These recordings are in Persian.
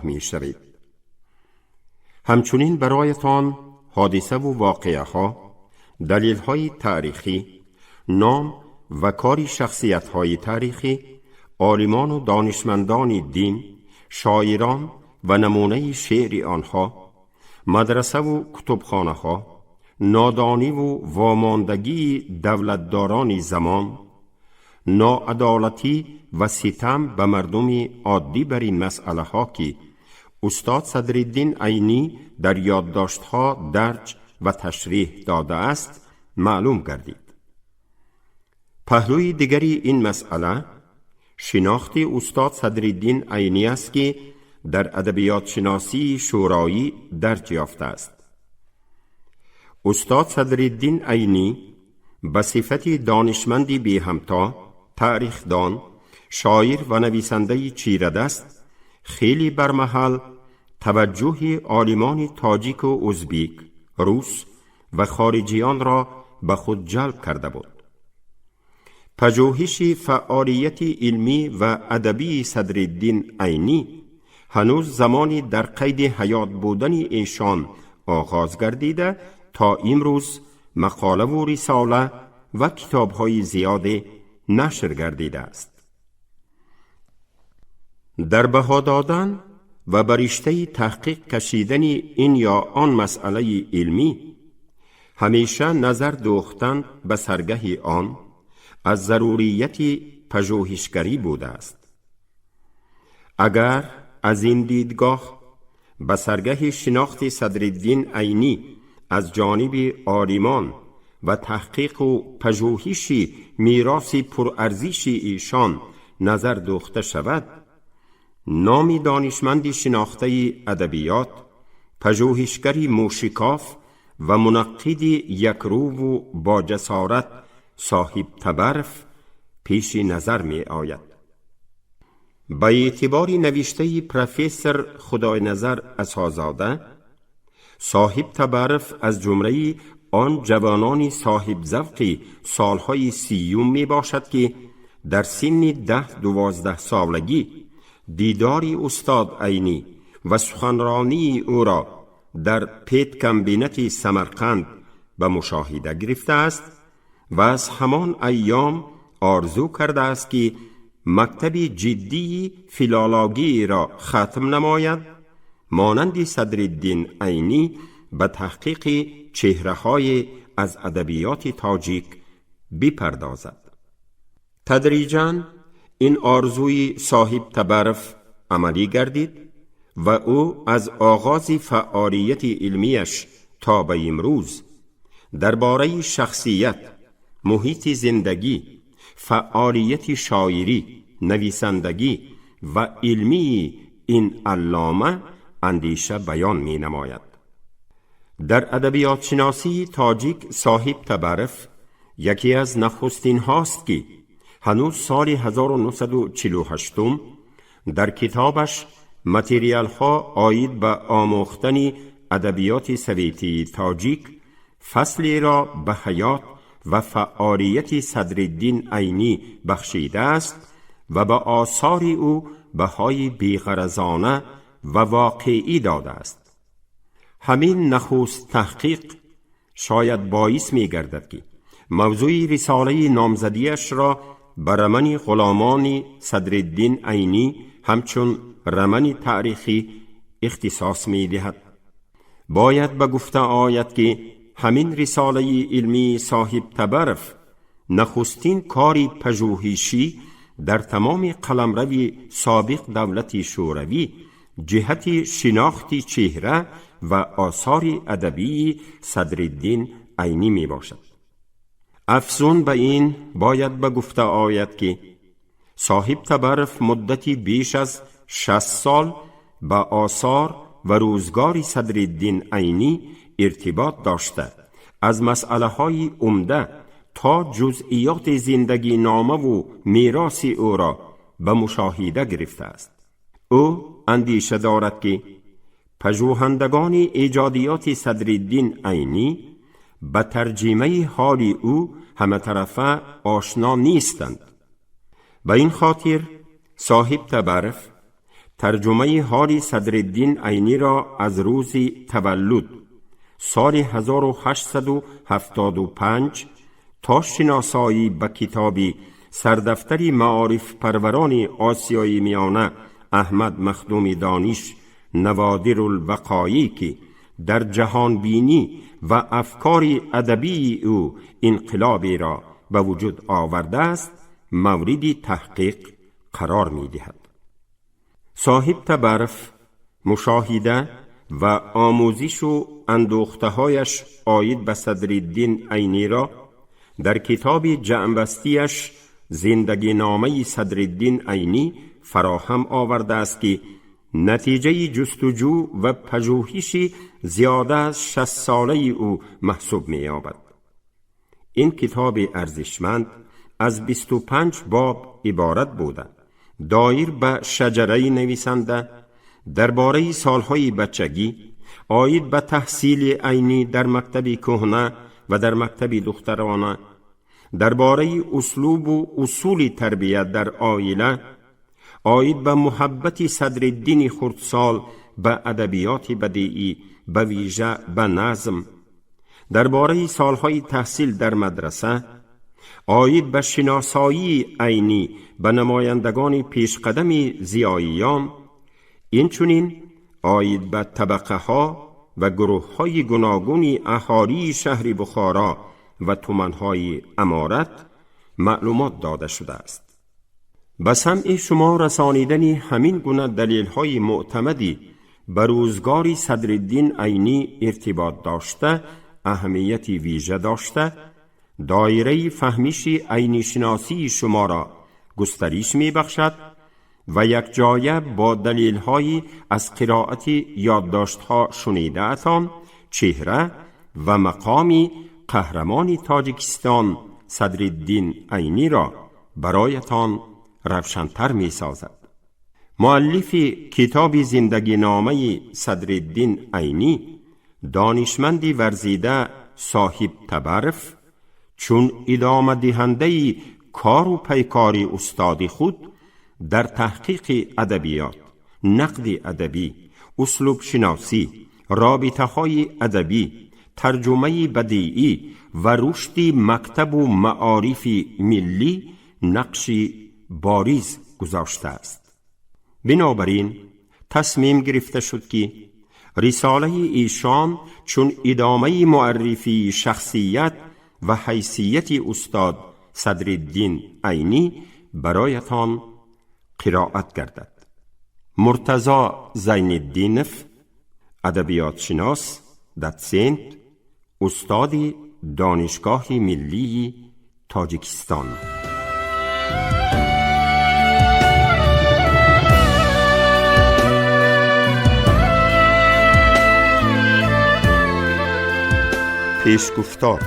می شوید. همچنین برایتان حادثه و واقعه ها، دلیل های تاریخی، نام و کاری شخصیت های تاریخی، عالمان و دانشمندان دین، شاعران و نمونه شعر آنها، مدرسه و کتبخانه ها، نادانی و واماندگی دولتداران زمان، ناعدالتی و ستم به مردم عادی بر این مسئله ها که استاد صدرالدین عینی در یادداشت‌ها درج و تشریح داده است معلوم گردید. پهلوی دیگری این مسئله شناخت استاد صدرالدین عینی است که در ادبیات شناسی شورایی درج یافته است. استاد صدرالدین عینی به صفت دانشمندی بی همتا، تاریخدان، شاعر و نویسنده چیره‌دست خیلی برمحل توجه عالمان تاجیک و ازبیک، روس و خارجیان را به خود جلب کرده بود. پژوهش فعالیت علمی و ادبی صدرالدین عینی هنوز زمانی در قید حیات بودن ایشان آغاز گردیده تا امروز مقاله و رساله و کتاب‌های زیاد نشر گردیده است. در بها دادن و برشته تحقیق کشیدن این یا آن مسئله علمی همیشه نظر دوختن به سرگه آن از ضروریت پژوهشگری بوده است. اگر از این دیدگاه به سرگه شناخت صدرالدین عینی از جانب عالمان و تحقیق و پژوهش میراث پرارزش ایشان نظر دوخته شود، نام دانشمند شناخته ادبیات، پژوهشگری موشکاف و منقد یکرو و با جسارت صاحب تبرف پیش نظر می آید. با اعتبار نوشته پروفسور خدای نظر عصازاده، صاحب تبرف از جمله آن جوانان صاحب ذوق سالهای 30 می باشد که در سن 10-12 سالگی دیداری استاد عینی و سخنرانی او را در پیت کمبینت سمرقند به مشاهده گرفته است و از همان ایام آرزو کرده است که مکتب جدی فیلولوژی را ختم نماید، مانند صدرالدین عینی به تحقیق چهره‌های از ادبیات تاجیک بپردازد. تدریجاً این آرزوی صاحب تبرف عملی گردید و او از آغاز فعالیت علمیش تا به امروز درباره شخصیت، محیط زندگی، فعالیت شاعری، نویسندگی و علمی این علامه اندیشه بیان می نماید. در ادبیات شناسی تاجیک صاحب تبرف یکی از نخستین هاست که هنوز سال 1948 در کتابش متریال ها آید به آموختن ادبیات سویتی تاجیک فصلی را به حیات و فعالیت صدرالدین عینی بخشیده است و به آثار او بهای بی‌غرضانه و واقعی داده است. همین نخست تحقیق شاید باعث می گردد که موضوع رساله نامزدیش را به رمن غلامان صدرالدین عینی همچون رمن تاریخی اختصاص می دهد. باید به گفته آید که همین رساله علمی صاحب تبرف نخستین کاری پژوهشی در تمام قلمرو سابق دولت شوروی جهت شناخت چهره و آثار ادبی صدرالدین عینی می باشد. افزون به این باید به گفته آید که صاحب تبرف مدتی بیش از 60 سال به آثار و روزگار صدرالدین عینی ارتباط داشته از مسئله های عمده تا جزئیات زندگی نامه و میراث او را به مشاهده گرفته است. او اندیشه دارد که پژوهندگان ایجادیات صدرالدین عینی به ترجمه حال او همه طرفه آشنا نیستند. به این خاطر صاحب تبرف ترجمه حال صدرالدین عینی را از روز تولد سال 1875 تا شناسایی به کتابی سردفتری معارف پروران آسیای میانه احمد مخدوم دانش نوادر الوقایع که در جهان بینی و افکار ادبی او انقلابی را به وجود آورده است موردی تحقیق قرار می دهد. صاحب تبرف مشاهده و آموزش و اندوخته‌هایش آید به صدرالدین عینی را در کتاب جمع‌بستی‌اش زندگی نامه صدرالدین عینی فراهم آورده است که نتیجه جستجو و پژوهش زیاده از 60 ساله او محسوب می یابد. این کتاب ارزشمند از 25 باب عبارت بوده، دایر به شجره نویسنده درباره سالهای بچگی، آید به تحصیل عینی در مکتب کهنه و در مکتب دخترانه، درباره اسلوب و اصول تربیت در عائله، آید به محبت صدرالدین خردسال به ادبیات بدیعی به ویژه به نظم، درباره سالهای تحصیل در مدرسه، آید به شناسایی عینی به نمایندگان پیشقدم ضیاییان، اینچنین آید به طبقه ها و گروه های گوناگون اهالی شهر بخارا و تومنهای امارت معلومات داده شده است. به سمع شما رسانیدن همین گونه دلیل های معتمدی به روزگار صدرالدین عینی ارتباط داشته اهمیت ویژه داشته، دایره فهمیش عینی شناسی شما را گسترش می بخشد و یک جایه با دلیل های از قرائت یادداشت ها شنیده اتان چهره و مقام قهرمان تاجیکستان صدرالدین عینی را برایتان روشن‌تر می سازد. مؤلف کتاب زندگی نامه صدرالدین عینی دانشمندی ورزیده صاحب تبرف چون ادامه دهنده کار و پیکار استاد خود در تحقیق ادبیات، نقد ادبی، اسلوب شناسی، رابطه های ادبی، ترجمه بدیعی و رشد مکتب و معارف ملی نقشی بارز گذاشته است. بنابراین تصمیم گرفته شد که رساله ایشان چون ادامه معرفی شخصیت و حیثیت استاد صدرالدین عینی برایتان قرائت گردد. مرتضی زین‌الدینف، ادبیات شناس، ددسنت، استاد دانشگاه ملی تاجیکستان. پیشگفتار.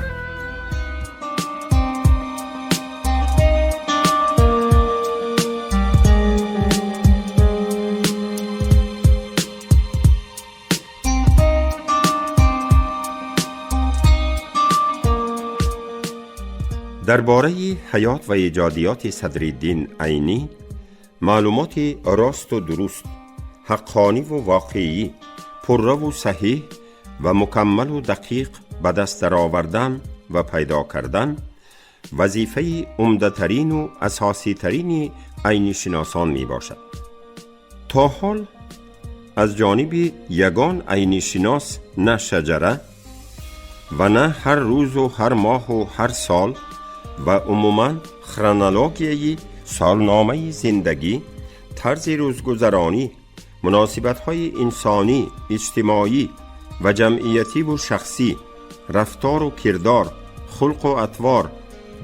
درباره حیات و ایجادیات صدرالدین عینی معلومات راست و درست، حقانی و واقعی، پررو و صحیح و مکمل و دقیق به دست آوردن و پیدا کردن وظیفه عمده‌ترین و اساسی ترین عینی شناسان می باشد. تا حال از جانب یگان عینی شناس نه شجره و نه هر روز و هر ماه و هر سال و عموماً خرونولوژی سالنامه زندگی، طرز روزگذرانی، مناسبت‌های انسانی، اجتماعی و جمعیتی و شخصی، رفتار و کردار، خلق و اطوار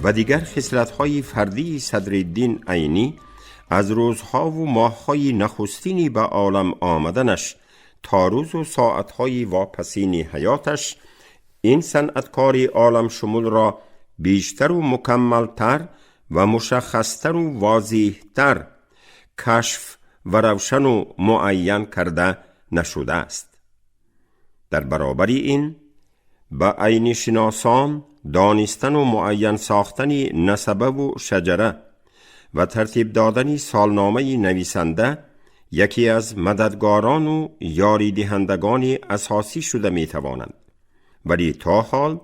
و دیگر خصلت‌های فردی صدرالدین عینی از روزها و ماه‌های نخستینی به عالم آمدنش تا روز و ساعت‌های واپسین حیاتش این صنعتکار عالم شمول را بیشتر و مکملتر و مشخصتر و واضحتر کشف و روشن و معین کرده نشده است. در برابر این به عینی شناسان دانستن و معین ساختن نسبه و شجره و ترتیب دادن سالنامه نویسنده یکی از مددگاران و یاری دهندگان اساسی شده می توانند، ولی تا حال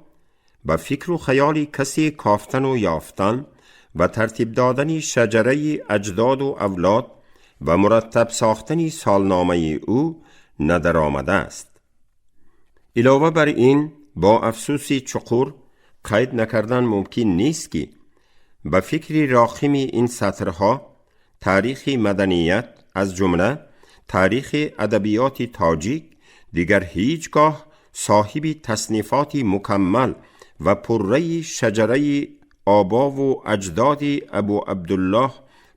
به فکر و خیال کسی کافتن و یافتن و ترتیب دادن شجره اجداد و اولاد و مرتب ساختن سالنامه او ندر آمده است. علاوه بر این با افسوس چقور قید نکردن ممکن نیست که به فکر راخم این سطرها تاریخ مدنیت از جمله تاریخ ادبیات تاجیک دیگر هیچگاه صاحب تصنیفات مکمل و پره شجره آبا و اجداد ابو عبدالله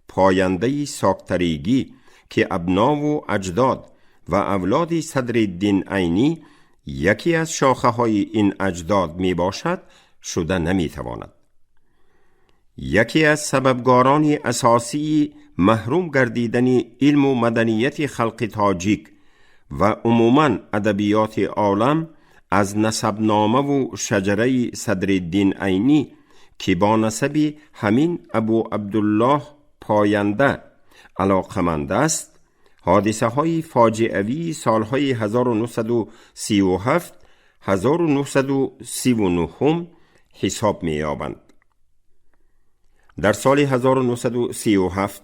پاینده ساکتریگی که ابنا و اجداد و اولاد صدرالدین عینی یکی از شاخه های این اجداد می باشد شده نمی تواند. یکی از سببگاران اساسی محروم گردیدن علم و مدنیت خلق تاجیک و عموماً ادبیات عالم از نسبنامه و شجره صدرالدین عینی که با نسب همین ابو عبدالله پاینده علاقمند است، حادثه های فاجعه‌ای سالهای 1937 1939 حساب می یابند. در سال 1937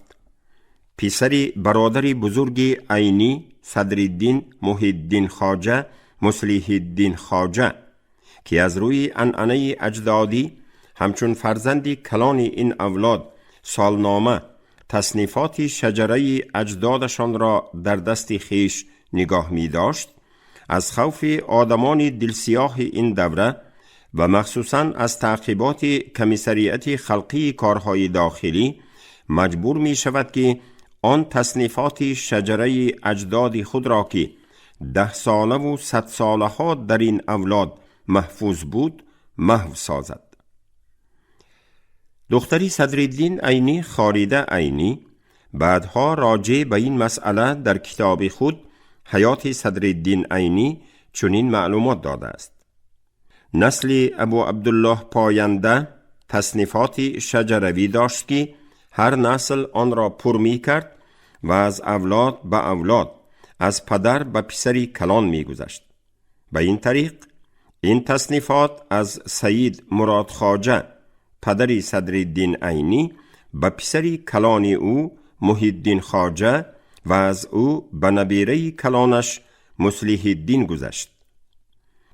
پسر برادر بزرگ عینی صدرالدین محی الدین خواجه مصلح الدین خواجه که از روی عنعنه اجدادی همچون فرزندی کلان این اولاد سالنامه تصنیفات شجره اجدادشان را در دست خیش نگاه می داشت، از خوف آدمان دلسیاه این دوره و مخصوصاً از تعقیبات کمیسریت خلقی کارهای داخلی مجبور می شود که آن تصنیفات شجره اجداد خود را که 10 ساله و 100 ساله ها در این اولاد محفوظ بود محو سازد. دختری صدرالدین عینی خاریده عینی بعدها راجع به این مسئله در کتاب خود حیات صدرالدین عینی چنین معلومات داده است: نسل ابو عبدالله پاینده تصنیفات شجروی داشت که هر نسل آن را پر می کرد و از اولاد به اولاد از پدر به پسری کلان می گذشت. به این طریق این تصنیفات از سید مراد خواجه پدری صدرالدین عینی به پسری کلان او محی الدین خواجه و از او به نبیره کلانش مصلح الدین گذشت.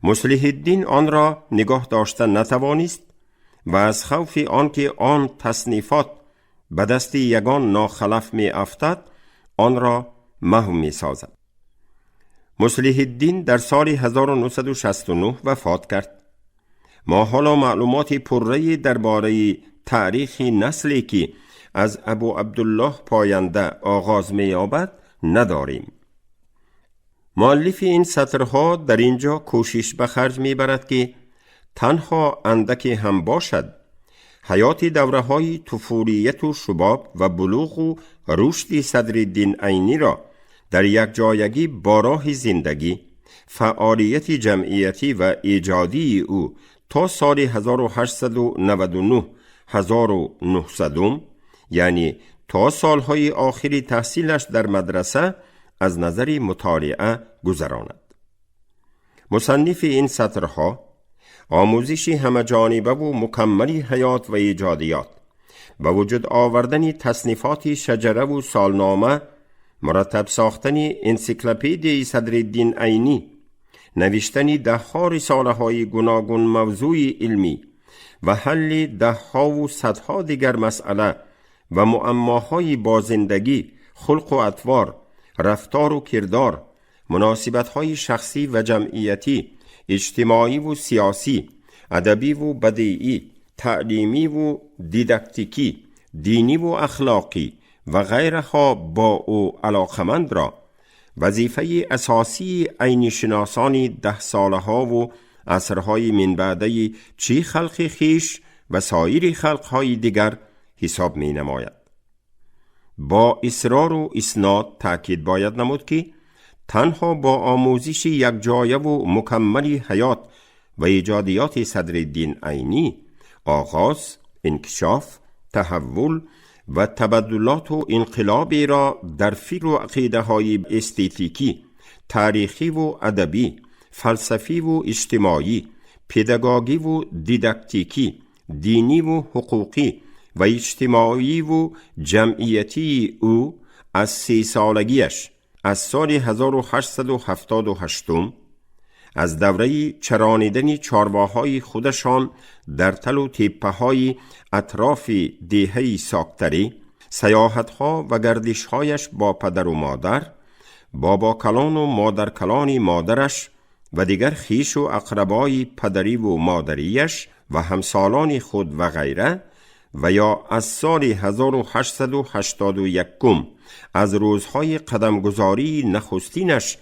مصلح الدین آن را نگاه داشتن نتوانست و از خوف آنکه آن تصنیفات به دست یگان ناخلف می افتد آن را محو می سازد. مصلح الدین در سال 1969 وفات کرد. ما حالا معلومات پره درباره تاریخ نسلی که از ابو عبدالله پاینده آغاز می یابد نداریم. مؤلف این سطرها در اینجا کوشش به خرج می برد که تنها اندکی هم باشد حیات دوره های طفولیت و شباب و بلوغ و رشد صدرالدین عینی را در یک جایگی با راه زندگی، فعالیت جمعیتی و ایجادی او تا سال 1899 1900 یعنی تا سالهای آخری تحصیلش در مدرسه از نظر مطالعه گذراند. مصنف این سطرها آموزشی همه‌جانبه و مکملی حیات و ایجادیات و وجود آوردن تصنیفات شجره و سالنامه، مرتب ساختن انسیکلوپدیای صدرالدین عینی، نوشتن 10 رساله های گوناگون موضوع علمی و حل 10 و 100 دیگر مسئله و معماهای با زندگی، خلق و اطوار، رفتار و کردار، مناسبت‌های شخصی و جمعیتی، اجتماعی و سیاسی، ادبی و بدیعی، تعلیمی و دیداکتیکی، دینی و اخلاقی و غیرها با او علاقمند را وظیفه اساسی عینی شناسان 10 ساله ها و عصرهای من بعده چی خلق خیش و سایر خلقهای دیگر حساب می نماید. با اصرار و اسناد تأکید باید نمود که تنها با آموزش یک جایه و مکملی حیات و ایجادیات صدرالدین عینی آغاز، انکشاف، تحول و تبدلات و انقلابی را در فکر و عقیده های استیتیکی، تاریخی و ادبی، فلسفی و اجتماعی، پداگوژی و دیداکتیکی، دینی و حقوقی و اجتماعی و جمعیتی او از 30 سالگیش از سال 1878 از دوره چرانیدن چارواهای خودشان در تل و تپه های اطراف دهه ساکتری، سیاحتها و گردشهایش با پدر و مادر، بابا کلان و مادر کلان مادرش و دیگر خیش و اقربای پدری و مادریش و همسالان خود و غیره، و یا از سال 1881 از روزهای قدمگذاری نخستینش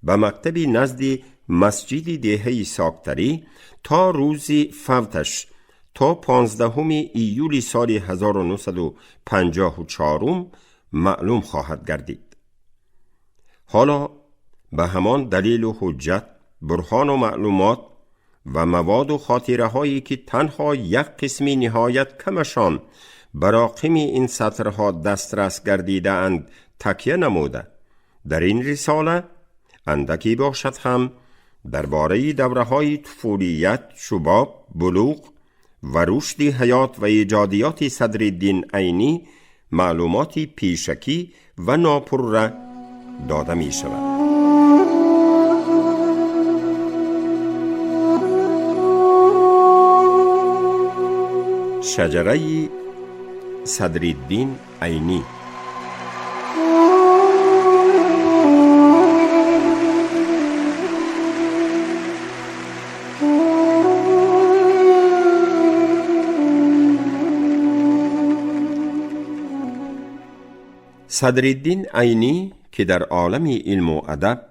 به مکتبی نزد مسجد دهه ساکتری تا روز فوتش تا 15 ایول سال 1954 معلوم خواهد گردید. حالا به همان دلیل و حجت، برهان و معلومات و مواد و خاطره هایی که تنها یک قسمی نهایت کمشان براقم این سطرها دسترس گردیده اند تکیه نموده، در این رساله اندکی باشد هم درباره دوره‌های طفولیت، شباب، بلوغ و رشد حیات و ایجادیات صدرالدین عینی معلوماتی پیشکی و ناپرره داده می شود. شجره صدرالدین عینی. صدرالدین عینی که در عالم علم و ادب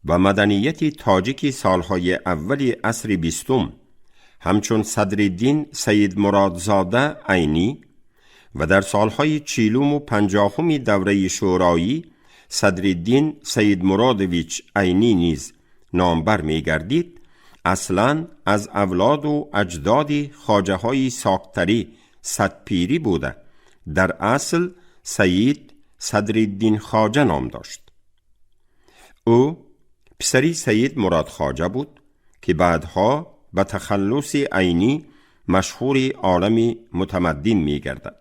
و مدنیت تاجیک سالهای اول عصر 20 همچون صدرالدین سید مرادزاده عینی و در سالهای 40 و 50 دوره شورایی صدرالدین سید مرادویچ عینی نیز نامبر می گردید، اصلاً از اولاد و اجداد خواجه های ساکتری صدپیری بوده، در اصل سید صدرالدین خواجه نام داشت. او پسری سید مراد خواجه بود که بعدها به تخلص عینی مشهور عالم متمدن می گردد.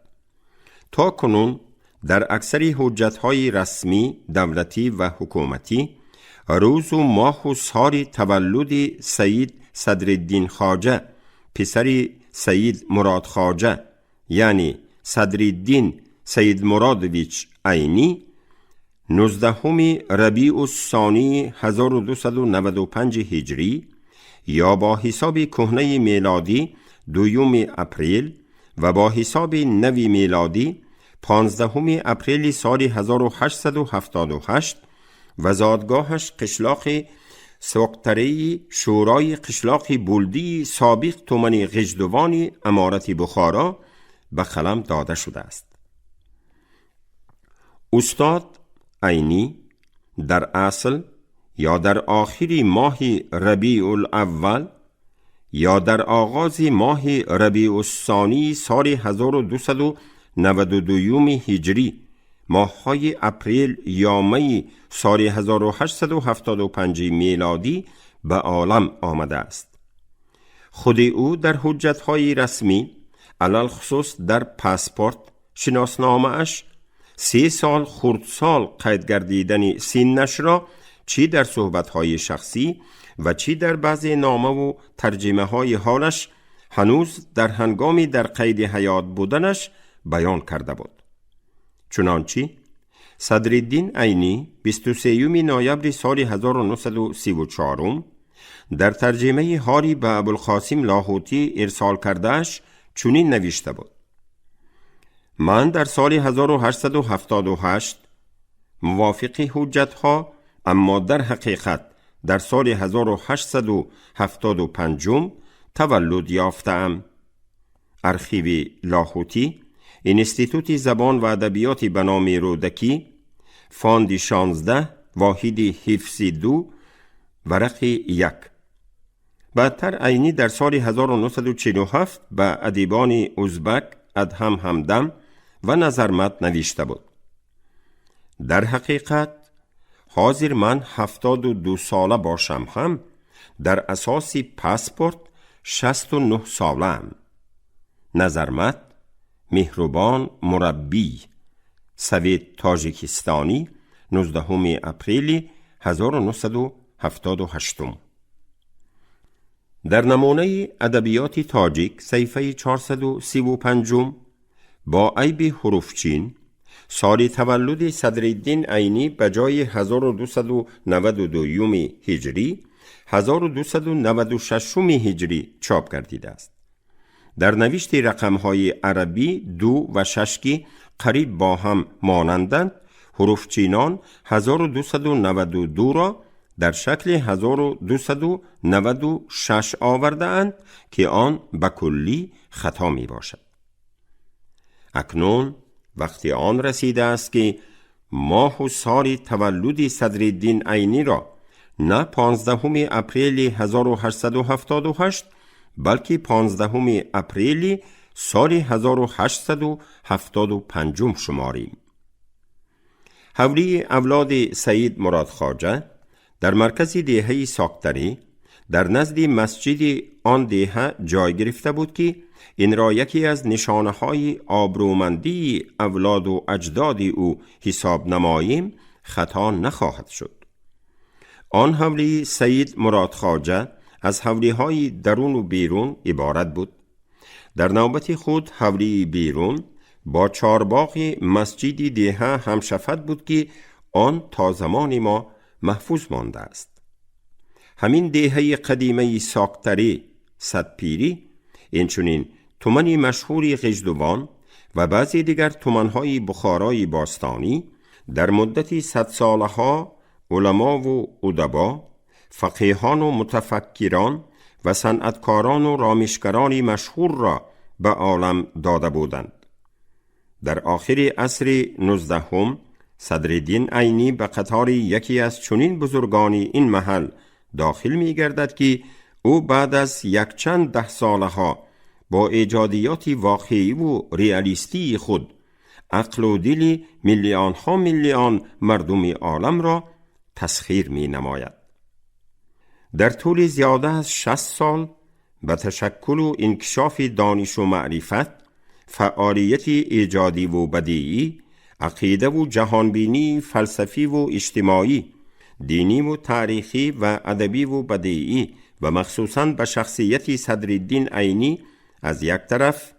تا کنون در اکثر حجتهای رسمی، دولتی و حکومتی روز و ماه و سال تولد سید صدرالدین خواجه پسر سید مراد خواجه یعنی صدرالدین سید مرادویچ عینی 19 ربیع الثانی 1295 هجری یا با حساب کهنه میلادی 2 اپریل و با حساب نوی میلادی 15 اپریل سال 1878 و زادگاهش قشلاق سوقتری شورای قشلاق بلدی سابق تومن غجدوان امارت بخارا به قلم داده شده است. استاد عینی در اصل یا در آخر ماه ربیع الاول یا در آغاز ماه ربیع الثانی سال 1292 هجری، ماه‌های اپریل یا می سال 1875 میلادی به عالم آمده است. خود او در حجت‌های رسمی علل خصوص در پاسپورت شناسنامه اش 3 سال خردسال قید گردیدن سنش را چی در صحبت‌های شخصی و چی در بعضی نامه و ترجمه های حالش هنوز در هنگامی در قید حیات بودنش بیان کرده بود. چنانچه صدرالدین عینی 23 نوامبر سال 1934 در ترجمه حالی به ابوالقاسم لاهوتی ارسال کردهش چنین نوشته بود: من در سال 1878 موافق حجتها، اما در حقیقت در سال 1875 تولد یافتم. ارخیو لاهوتی، انستیتوت زبان و ادبیات به نام رودکی، فاند 16، واحد حفظ 2، ورق 1. بعدتر عینی در سال 1947 به ادیبان ازبک ادهم همدم و نظرمت نوشته بود. در حقیقت حاضر من 72 ساله باشم هم در اساسی پاسپورت 69 ساله ام. نظرمت مهربان مربی سویت تاجیکستانی 19 اپریل 1978. در نمونه ادبیات تاجیک صفحه 435 با عیب حروفچین سال تولد صدرالدین عینی به جای 1292 هجری 1296 هجری چاپ گردیده است. در نوشت رقم‌های عربی 2 و 6 که قریب با هم مانندند، حروفچینان 1292 را در شکل 1296 آورده اند که آن به کلی خطا می باشد. اکنون وقتی آن رسیده است که ماه و سال تولد صدرالدین عینی را نه 15 اپریل 1878 بلکه 15 اپریل سال 1875 شماریم. حولی اولاد سید مراد خواجه در مرکز دهه ساکتری در نزد مسجد آن دهه جای گرفته بود که این را یکی از نشانه های آبرومندی اولاد و اجداد او حساب نماییم خطا نخواهد شد. آن حولی سید مراد خواجه از حولی های درون و بیرون عبارت بود. در نوبت خود حولی بیرون با چارباغ مسجد دهه همشفت بود که آن تا زمان ما محفوظ مانده است. همین دهه قدیمه ساکتری صدپیری اینچنین تومن مشهوری غژدوان و بعضی دیگر تومنهای بخارای باستانی در مدتی 100 ساله ها علما و ادبا، فقیهان و متفکران و صنعتکاران و رامشگران مشهور را به عالم داده بودند. در آخر عصر 19 صدرالدین عینی به قطار یکی از چنین بزرگان این محل داخل می گردد که او بعد از یک چند 10 ساله ها با ایجادیات واقعی و ریالیستی خود عقل و دل میلیون ها میلیون مردم عالم را تسخیر می نماید. در طول زیاده از 60 سال به تشکل و انکشاف دانش و معرفت، فعالیت ایجادی و بدیعی، عقیده و جهانبینی، فلسفی و اجتماعی، دینی و تاریخی و ادبی و بدیعی و مخصوصاً به شخصیت صدرالدین عینی از یک طرف،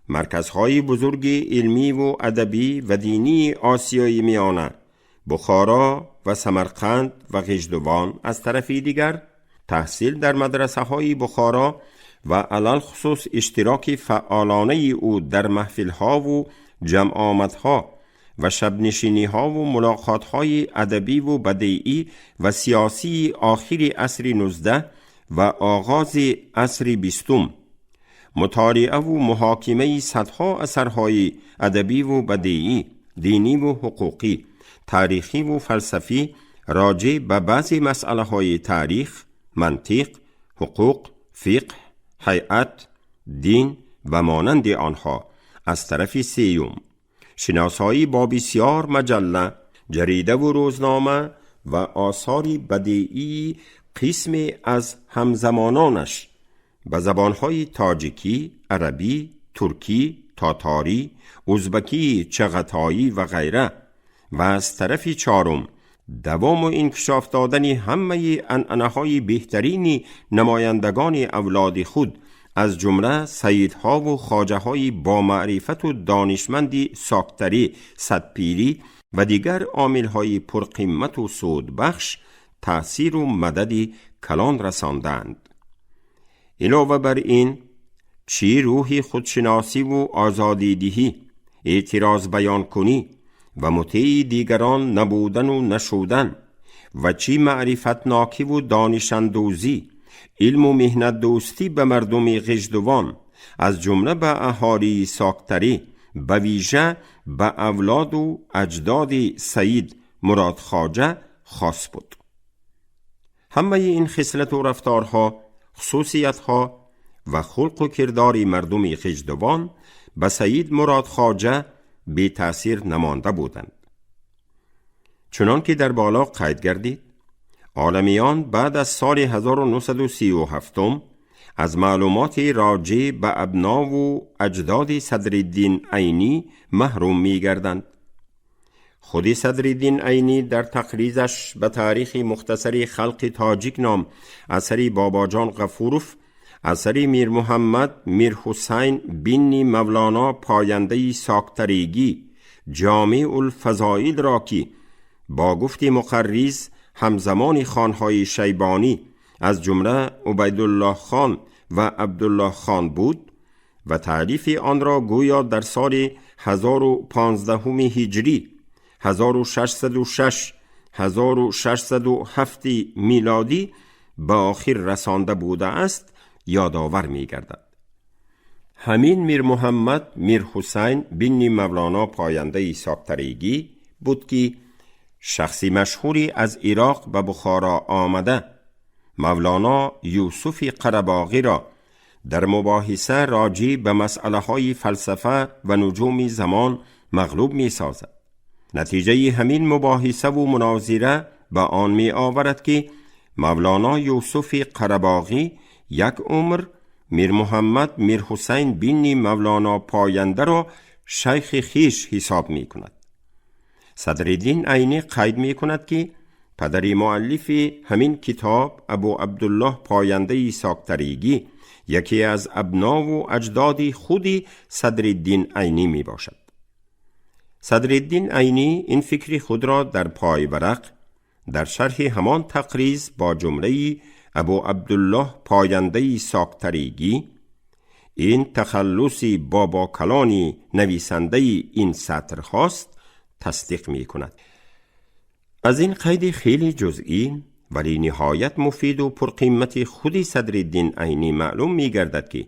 مرکزهای بزرگ علمی و ادبی و دینی آسیای میانه بخارا و سمرقند و غژدوان از طرف دیگر، تحصیل در مدرسه های بخارا و علل خصوص اشتراک فعالانه او در محفل ها و جمع آمدها و شبنشینی ها و ملاقات های ادبی و بدیعی و سیاسی آخر عصر 19 و آغاز عصر 20، مطالعه و محاکمه صدها اثرهای ادبی و بدیعی، دینی و حقوقی، تاریخی و فلسفی راجع به بعضی مسئله های تاریخ، منطق، حقوق، فقه، هیئت، دین و مانند آنها از طرف سیوم، شناسایی با بسیار مجله، جریده و روزنامه و آثاری بدیعی قسم از همزمانانش به زبانهای تاجیکی، عربی، ترکی، تاتاری، ازبکی، چغتایی و غیره، و از طرف چهارم دوام و انکشاف دادن همه عنعنه‌های بهترین نمایندگان اولاد خود از جمله سیدها و خواجه‌های با معرفت و دانشمند ساکتری صدپیری و دیگر عامل‌های پرقیمت و سود بخش تأثیر و مدد کلان رساندند. علاوه بر این، چی روح خودشناسی و آزادی دهی، اعتراض بیان کنی و مطیع دیگران نبودن و نشودن و چی معرفت ناکی و دانشندوزی، علم و مهنت دوستی به مردم غژدوان از جمله به اهالی ساکتری، به ویژه به اولاد و اجداد سید مراد خواجه خاص بود. همه این خصلت و رفتارها، خصوصیتها و خلق و کردار مردم غژدوان به سید مراد خواجه بی تأثیر نمانده بودند. چنان که در بالا قید گردید، عالمیان بعد از سال 1937 از معلومات راجع به ابنا و اجداد صدرالدین عینی محروم می گردند. خود صدرالدین عینی در تقریضش به تاریخ مختصری خلق تاجیک نام اثری باباجان غفوروف، اثری میر محمد میر حسین بن مولانا پاینده ساکتریگی جامع الفضائل را که با گفت مقرز همزمان خانهای شیبانی از جمله عبیدالله خان و عبدالله خان بود و تألیف آن را گویا در سال 1015 هجری 1606 1607 میلادی به آخر رسانده بوده است یادآور می گردد. همین میر محمد میر حسین بن مولانا پاینده ساکتریگی بود که شخصی مشهوری از عراق به بخارا آمده مولانا یوسف قره‌باغی را در مباحثه راجع به مسئله های فلسفه و نجوم زمان مغلوب می سازد. نتیجه همین مباحثه و مناظره به آن می آورد که مولانا یوسف قره‌باغی یک عمر میر محمد میر حسین بن مولانا پاینده را شیخ خیش حساب می کند. صدرالدین عینی قید می کند که پدری مؤلف همین کتاب ابو عبدالله پاینده ساکتریگی یکی از ابنا و اجداد خودی صدرالدین عینی می باشد. صدرالدین عینی این فکر خود را در پای ورق در شرح همان تقریض با جمله ابو عبدالله پاینده ساکتریگی، این تخلصی بابا کلانی نویسنده این سطر خواست، تصدیق می کند. از این قید خیلی جزئی ولی نهایت مفید و پرقیمت خودی صدرالدین عینی معلوم می گردد که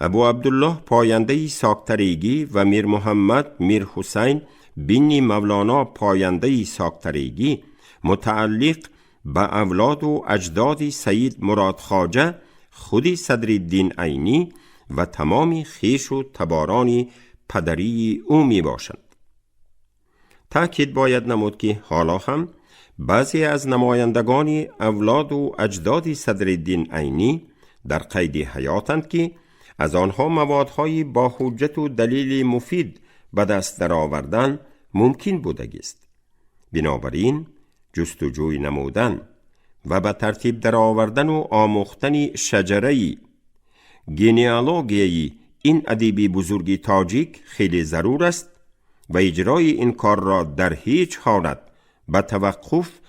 ابو عبدالله پاینده ساکتریگی و میر محمد میر حسین بن مولانا پاینده ساکتریگی متعلق به اولاد و اجداد سید مراد خواجه خودی صدرالدین عینی و تمام خویش و تباران پدری او می باشند. تأکید باید نمود که حالا هم بعضی از نمایندگان اولاد و اجداد صدرالدین عینی در قید حیاتند که از آنها موادهای با حجت و دلیل مفید به دست درآوردن ممکن بوده است. بنابراین جستجوی نمودن و به ترتیب درآوردن و آموختن شجره گینئالوگیایی این ادیب بزرگ تاجیک خیلی ضرور است و اجرای این کار را در هیچ حالت به توقف